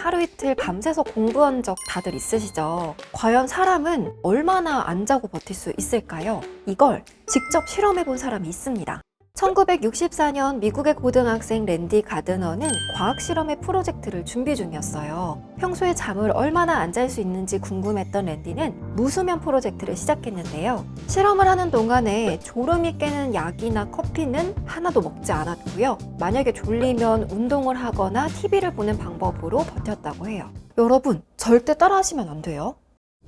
하루 이틀 밤새서 공부한 적 다들 있으시죠? 과연 사람은 얼마나 안 자고 버틸 수 있을까요? 이걸 직접 실험해본 사람이 있습니다. 1964년 미국의 고등학생 랜디 가드너는 과학 실험의 프로젝트를 준비 중이었어요. 평소에 잠을 얼마나 안 잘 수 있는지 궁금했던 랜디는 무수면 프로젝트를 시작했는데요. 실험을 하는 동안에 졸음이 깨는 약이나 커피는 하나도 먹지 않았고요. 만약에 졸리면 운동을 하거나 TV를 보는 방법으로 버텼다고 해요. 여러분, 절대 따라하시면 안 돼요.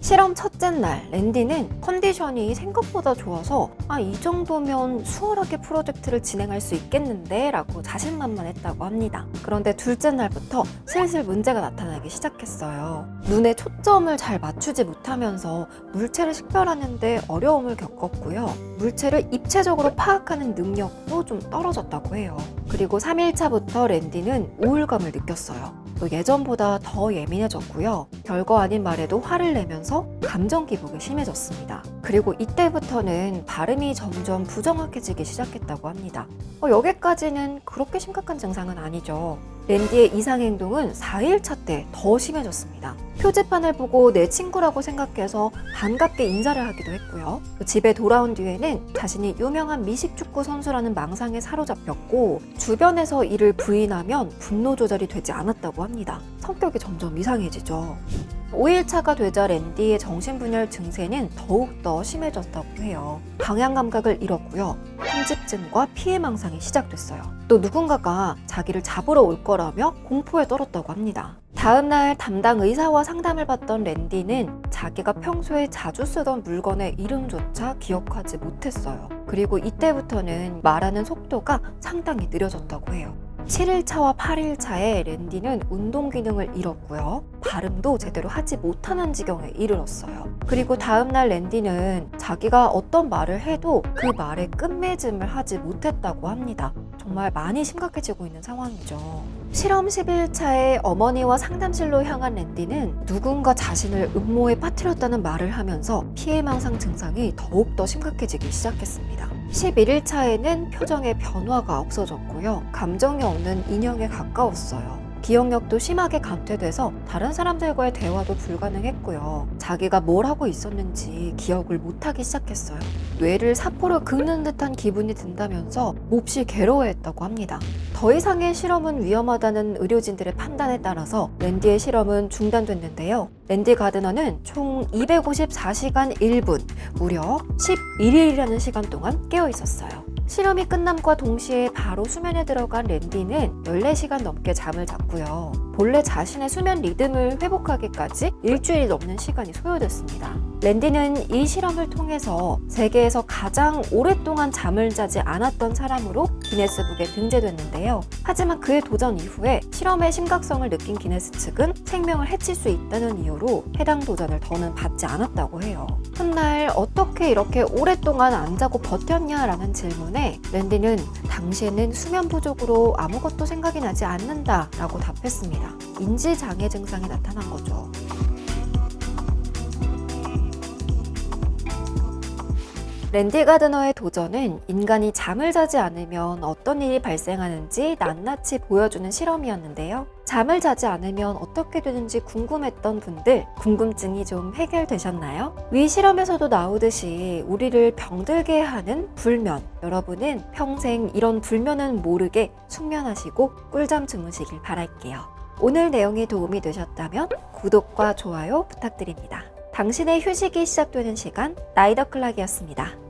실험 첫째 날, 랜디는 컨디션이 생각보다 좋아서 이 정도면 수월하게 프로젝트를 진행할 수 있겠는데 라고 자신만만했다고 합니다. 그런데 둘째 날부터 슬슬 문제가 나타나기 시작했어요. 눈에 초점을 잘 맞추지 못하면서 물체를 식별하는 데 어려움을 겪었고요. 물체를 입체적으로 파악하는 능력도 좀 떨어졌다고 해요. 그리고 3일차부터 랜디는 우울감을 느꼈어요. 또 예전보다 더 예민해졌고요. 별거 아닌 말에도 화를 내면서 감정 기복이 심해졌습니다. 그리고 이때부터는 발음이 점점 부정확해지기 시작했다고 합니다. 여기까지는 그렇게 심각한 증상은 아니죠. 랜디의 이상 행동은 4일차 때 더 심해졌습니다. 표지판을 보고 내 친구라고 생각해서 반갑게 인사를 하기도 했고요. 집에 돌아온 뒤에는 자신이 유명한 미식축구 선수라는 망상에 사로잡혔고 주변에서 이를 부인하면 분노 조절이 되지 않았다고 합니다. 성격이 점점 이상해지죠. 5일차가 되자 랜디의 정신분열 증세는 더욱더 심해졌다고 해요. 방향 감각을 잃었고요. 편집증과 피해망상이 시작됐어요. 또 누군가가 자기를 잡으러 올 거라며 공포에 떨었다고 합니다. 다음날 담당 의사와 상담을 받던 랜디는 자기가 평소에 자주 쓰던 물건의 이름조차 기억하지 못했어요. 그리고 이때부터는 말하는 속도가 상당히 느려졌다고 해요. 7일차와 8일차에 랜디는 운동 기능을 잃었고요. 발음도 제대로 하지 못하는 지경에 이르렀어요. 그리고 다음날 랜디는 자기가 어떤 말을 해도 그 말의 끝맺음을 하지 못했다고 합니다. 정말 많이 심각해지고 있는 상황이죠. 실험 11일차에 어머니와 상담실로 향한 랜디는 누군가 자신을 음모에 빠뜨렸다는 말을 하면서 피해망상 증상이 더욱더 심각해지기 시작했습니다. 11일차에는 표정의 변화가 없어졌고요. 감정이 없는 인형에 가까웠어요. 기억력도 심하게 감퇴돼서 다른 사람들과의 대화도 불가능했고요. 자기가 뭘 하고 있었는지 기억을 못하기 시작했어요. 뇌를 사포로 긁는 듯한 기분이 든다면서 몹시 괴로워했다고 합니다. 더 이상의 실험은 위험하다는 의료진들의 판단에 따라서 랜디의 실험은 중단됐는데요. 랜디 가드너는 총 254시간 1분, 무려 11일이라는 시간 동안 깨어 있었어요. 실험이 끝남과 동시에 바로 수면에 들어간 랜디는 14시간 넘게 잠을 잤고요. 본래 자신의 수면 리듬을 회복하기까지 일주일이 넘는 시간이 소요됐습니다. 랜디는 이 실험을 통해서 세계에서 가장 오랫동안 잠을 자지 않았던 사람으로 기네스북에 등재됐는데요. 하지만 그의 도전 이후에 실험의 심각성을 느낀 기네스 측은 생명을 해칠 수 있다는 이유로 해당 도전을 더는 받지 않았다고 해요. 훗날 어떻게 이렇게 오랫동안 안 자고 버텼냐라는 질문에 랜디는 당시에는 수면 부족으로 아무것도 생각이 나지 않는다 라고 답했습니다. 인지장애 증상이 나타난 거죠. 랜디 가드너의 도전은 인간이 잠을 자지 않으면 어떤 일이 발생하는지 낱낱이 보여주는 실험이었는데요. 잠을 자지 않으면 어떻게 되는지 궁금했던 분들, 궁금증이 좀 해결되셨나요? 위 실험에서도 나오듯이 우리를 병들게 하는 불면, 여러분은 평생 이런 불면은 모르게 숙면하시고 꿀잠 주무시길 바랄게요. 오늘 내용이 도움이 되셨다면 구독과 좋아요 부탁드립니다. 당신의 휴식이 시작되는 시간, 라이더 클락이었습니다.